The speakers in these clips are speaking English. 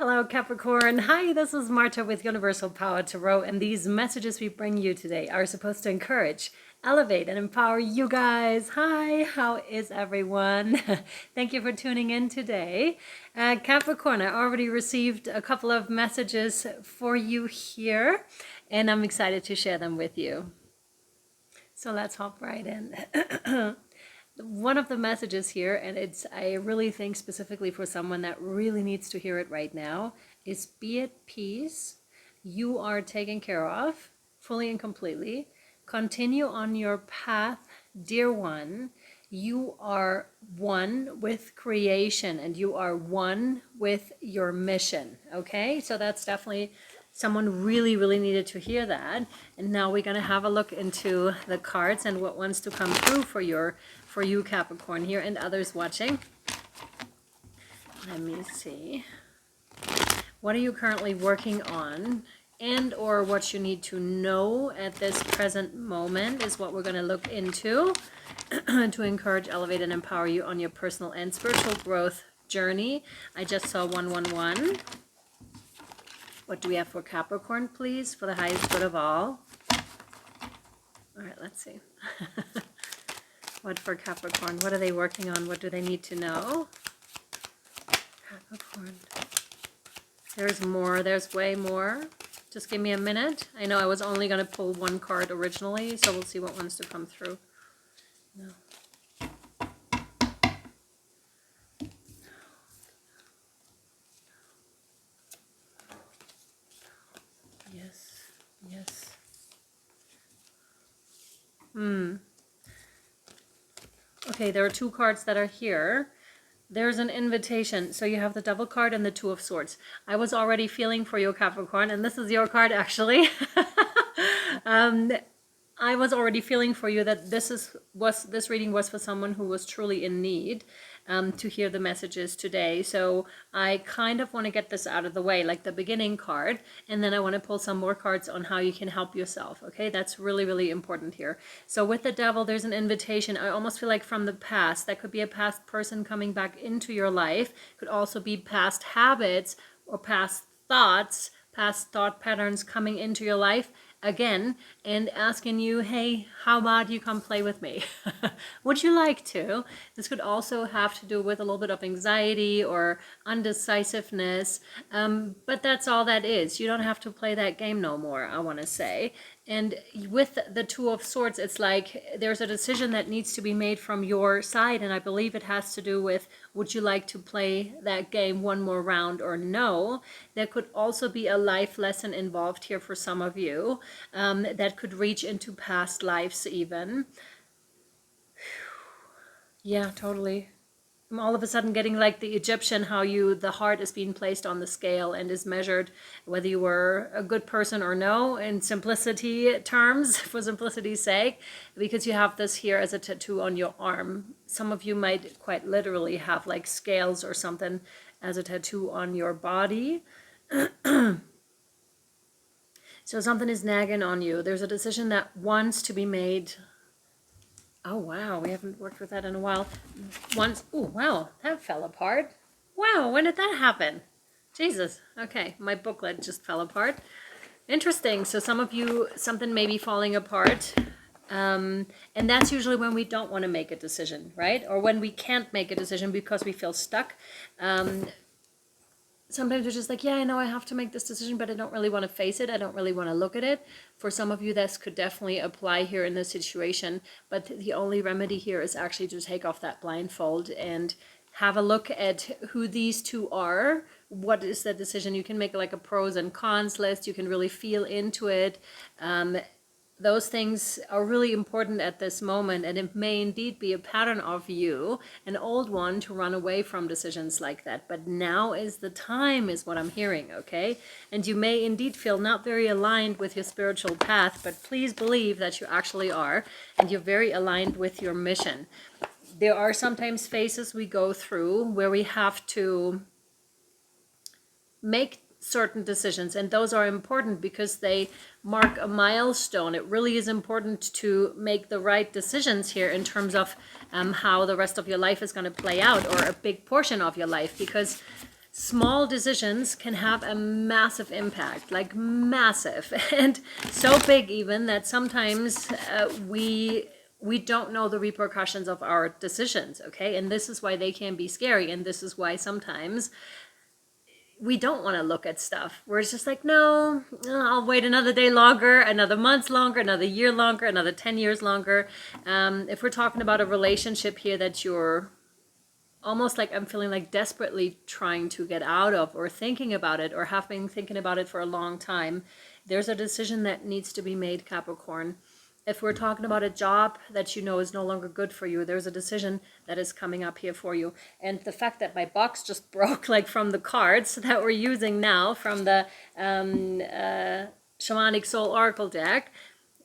Hello Capricorn. Hi, this is Marta with Universal Power Tarot, and these messages we bring you today are supposed to encourage, elevate, and empower you guys. Hi, how is everyone? Thank you for tuning in today. Capricorn, I already received a couple of messages for you here, and I'm excited to share them with you. So let's hop right in. One of the messages here, and I really think specifically for someone that really needs to hear it right now, is be at peace. You are taken care of fully and completely. Continue on your path, dear one. You are one with creation and you are one with your mission. Okay, so that's definitely someone really needed to hear that. And now we're going to have a look into the cards and what wants to come through for you Capricorn here and others watching. Let me see. What are you currently working on, and or what you need to know at this present moment is what we're going to look into to encourage, elevate, and empower you on your personal and spiritual growth journey. I just saw 111. What do we have for Capricorn, please, for the highest good of all? All right, let's see. What for Capricorn? What are they working on? What do they need to know? Capricorn. There's more. There's way more. Just give me a minute. I know I was only going to pull one card originally, so we'll see what wants to come through. No. Yes. Okay, there are two cards that are here. There's an invitation. So you have the Devil card and the Two of Swords. I was already feeling for you, Capricorn, and this is your card actually. I was already feeling for you that this reading was for someone who was truly in need to hear the messages today. So I kind of want to get this out of the way, like the beginning card, and then I want to pull some more cards on how you can help yourself. Okay, that's really important here. So with the Devil, there's an invitation. I almost feel like from the past. That could be a past person coming back into your life. Could also be past habits or past thoughts, past thought patterns coming into your life again and asking you, hey, how about you come play with me? Would you like to? This could also have to do with a little bit of anxiety or undecisiveness, but that's all that is. You don't have to play that game no more, I want to say. And with the Two of Swords, it's like there's a decision that needs to be made from your side, and I believe it has to do with, would you like to play that game one more round or no? There could also be a life lesson involved here for some of you that could reach into past lives even. Yeah, totally. I'm all of a sudden getting like the Egyptian, how the heart is being placed on the scale and is measured whether you were a good person or no, in simplicity terms, for simplicity's sake, because you have this here as a tattoo on your arm. Some of you might quite literally have like scales or something as a tattoo on your body. So something is nagging on you. There's a decision that wants to be made. Oh, wow. We haven't worked with that in a while. Oh, wow. That fell apart. Wow. When did that happen? Jesus. Okay. My booklet just fell apart. Interesting. So some of you, something may be falling apart. And that's usually when we don't want to make a decision, right? Or when we can't make a decision because we feel stuck. Sometimes we're just like, yeah, I know I have to make this decision, but I don't really want to face it. I don't really want to look at it. For some of you, this could definitely apply here in this situation. But the only remedy here is actually to take off that blindfold and have a look at who these two are. What is the decision? You can make like a pros and cons list. You can really feel into it. Those things are really important at this moment, and it may indeed be a pattern of you, an old one, to run away from decisions like that. But now is the time, is what I'm hearing, okay? And you may indeed feel not very aligned with your spiritual path, but please believe that you actually are, and you're very aligned with your mission. There are sometimes phases we go through where we have to make certain decisions, and those are important because they mark a milestone. It really is important to make the right decisions here in terms of how the rest of your life is going to play out, or a big portion of your life, because small decisions can have a massive impact, like massive, and so big even that sometimes we don't know the repercussions of our decisions, okay? And this is why they can be scary, and this is why sometimes we don't want to look at stuff. We're just like, no, I'll wait another day longer, another month longer, another year longer, another 10 years longer. If we're talking about a relationship here that you're almost like, I'm feeling like desperately trying to get out of, or thinking about it, or have been thinking about it for a long time, there's a decision that needs to be made, Capricorn. If we're talking about a job that you know is no longer good for you, there's a decision that is coming up here for you. And the fact that my box just broke, like from the cards that we're using now from the Shamanic Soul Oracle deck,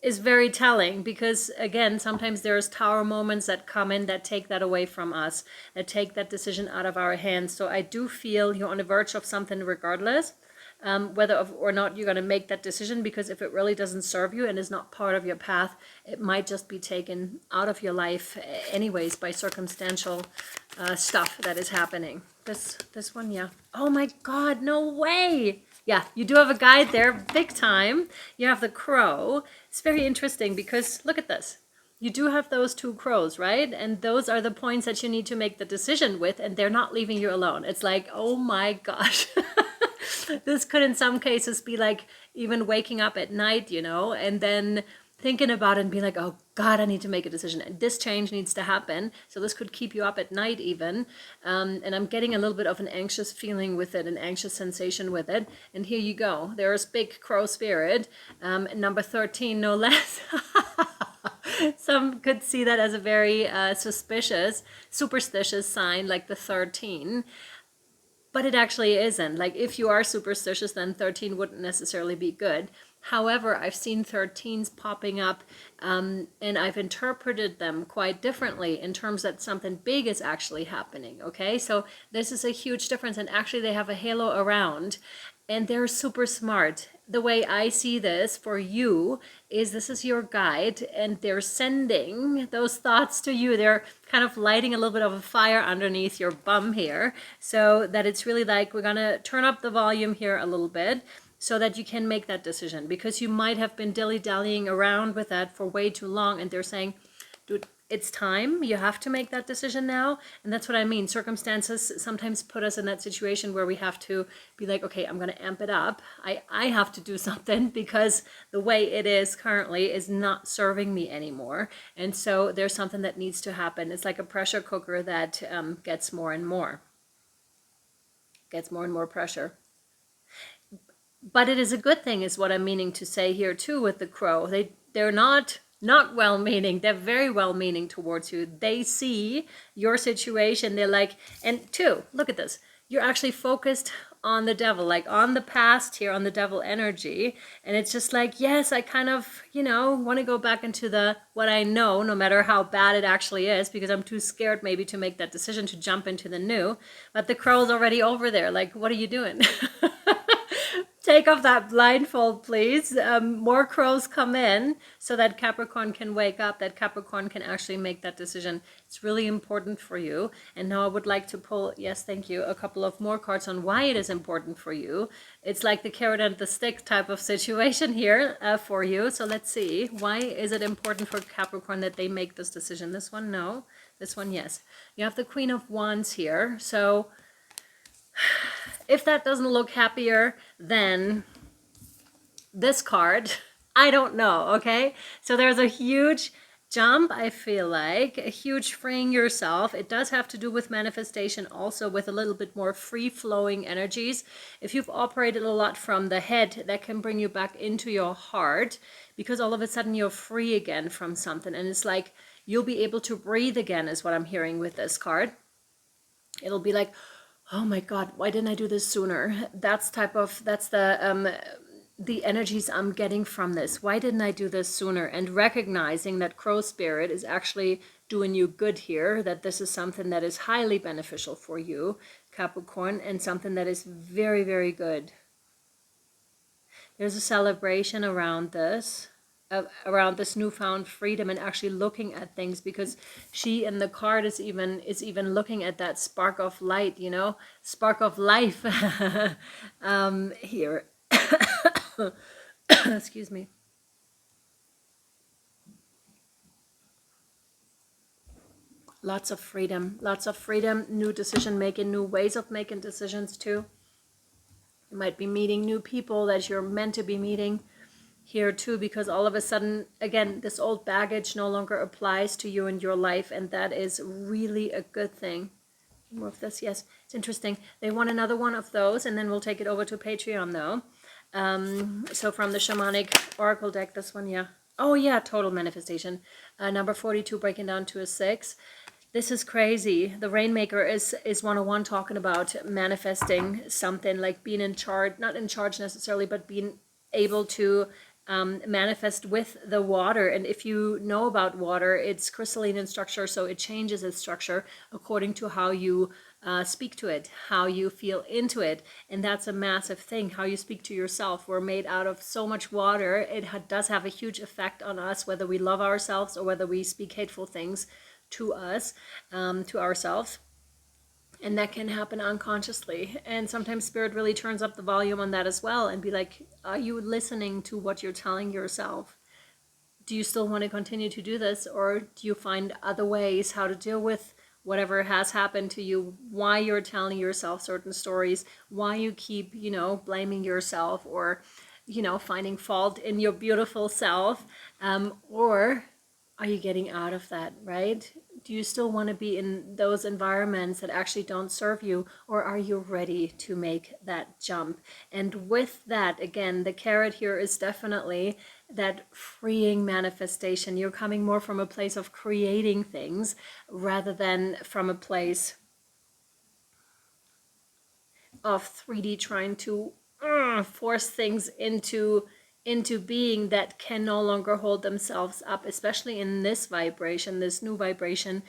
is very telling, because again, sometimes there's tower moments that come in that take that away from us, that take that decision out of our hands. So I do feel you're on the verge of something regardless, whether or not you're going to make that decision, because if it really doesn't serve you and is not part of your path, it might just be taken out of your life anyways by circumstantial stuff that is happening. This one, yeah. Oh my God, no way. Yeah, you do have a guide there, big time. You have the crow. It's very interesting because look at this. You do have those two crows, right? And those are the points that you need to make the decision with, and they're not leaving you alone. It's like, oh my gosh. This could in some cases be like even waking up at night, you know, and then thinking about it and being like, oh God, I need to make a decision. And this change needs to happen. So this could keep you up at night even. And I'm getting a little bit of an anxious feeling with it, an anxious sensation with it. And here you go. There's big crow spirit, number 13, no less. Some could see that as a very superstitious sign, like the 13. But it actually isn't. Like if you are superstitious, then 13 wouldn't necessarily be good. However, I've seen 13s popping up and I've interpreted them quite differently in terms that something big is actually happening, okay? So this is a huge difference, and actually they have a halo around and they're super smart. The way I see this for you is this is your guide, and they're sending those thoughts to you. They're kind of lighting a little bit of a fire underneath your bum here, so that it's really like, we're gonna turn up the volume here a little bit so that you can make that decision, because you might have been dilly-dallying around with that for way too long, and they're saying, dude, it's time. You have to make that decision now. And that's what I mean. Circumstances sometimes put us in that situation where we have to be like, okay, I'm going to amp it up. I have to do something because the way it is currently is not serving me anymore. And so there's something that needs to happen. It's like a pressure cooker that gets more and more pressure. But it is a good thing, is what I'm meaning to say here too with the crow. They're not well-meaning. They're very well-meaning towards you. They see your situation. They're like, and two, look at this. You're actually focused on the devil, like on the past here, on the devil energy. And it's just like, yes, I kind of, you know, want to go back into the what I know, no matter how bad it actually is, because I'm too scared maybe to make that decision to jump into the new. But the crow's already over there. Like, what are you doing? Take off that blindfold, please. More crows come in so that Capricorn can wake up, that Capricorn can actually make that decision. It's really important for you. And now I would like to pull, yes, thank you, a couple of more cards on why it is important for you. It's like the carrot and the stick type of situation here for you. So let's see. Why is it important for Capricorn that they make this decision? This one, no. This one, yes. You have the Queen of Wands here. So if that doesn't look happier than this card, I don't know, okay? So there's a huge jump, I feel like, a huge freeing yourself. It does have to do with manifestation, also with a little bit more free-flowing energies. If you've operated a lot from the head, that can bring you back into your heart, because all of a sudden you're free again from something. And it's like you'll be able to breathe again, is what I'm hearing with this card. It'll be like, oh my God, why didn't I do this sooner? That's the energies I'm getting from this. Why didn't I do this sooner? And recognizing that crow spirit is actually doing you good here, that this is something that is highly beneficial for you, Capricorn, and something that is very, very good. There's a celebration around this. around this newfound freedom and actually looking at things, because she in the card is even looking at that spark of light, you know, spark of life. Here. Excuse me. Lots of freedom, new decision making, new ways of making decisions too. You might be meeting new people that you're meant to be meeting here too, because all of a sudden, again, this old baggage no longer applies to you and your life, and that is really a good thing. Move this, yes, it's interesting. They want another one of those, and then we'll take it over to Patreon though. So from the Shamanic Oracle deck, this one, yeah. Oh yeah, total manifestation. Number 42, breaking down to a 6. This is crazy. The Rainmaker is 101, talking about manifesting something, like being in charge, not in charge necessarily, but being able to manifest with the water. And if you know about water, it's crystalline in structure, so it changes its structure according to how you speak to it, how you feel into it. And that's a massive thing, how you speak to yourself. We're made out of so much water. It does have a huge effect on us, whether we love ourselves or whether we speak hateful things to us, to ourselves. And that can happen unconsciously. And sometimes Spirit really turns up the volume on that as well and be like, are you listening to what you're telling yourself? Do you still want to continue to do this? Or do you find other ways how to deal with whatever has happened to you, why you're telling yourself certain stories, why you keep, you know, blaming yourself, or, you know, finding fault in your beautiful self? Or are you getting out of that, right? Do you still want to be in those environments that actually don't serve you, or are you ready to make that jump? And with that, again, the carrot here is definitely that freeing manifestation. You're coming more from a place of creating things rather than from a place of 3D trying to force things into being that can no longer hold themselves up, especially in this vibration, this new vibration.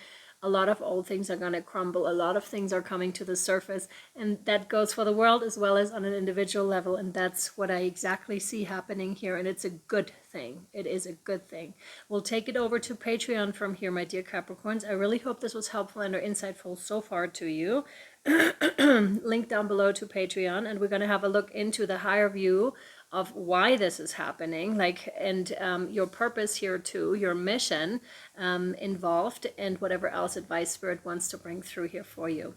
A lot of old things are going to crumble. A lot of things are coming to the surface, and that goes for the world as well as on an individual level. And that's what I exactly see happening here, and it's a good thing. It is a good thing. We'll take it over to Patreon from here, my dear Capricorns. I really hope this was helpful and or insightful so far to you. Link down below to Patreon, and we're going to have a look into the higher view of why this is happening, like, and your purpose here too, your mission involved, and whatever else advice Spirit wants to bring through here for you.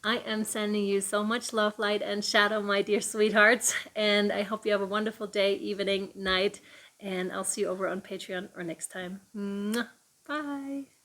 I am sending you so much love, light, and shadow, my dear sweethearts, and I hope you have a wonderful day, evening, night, and I'll see you over on Patreon or next time. Bye.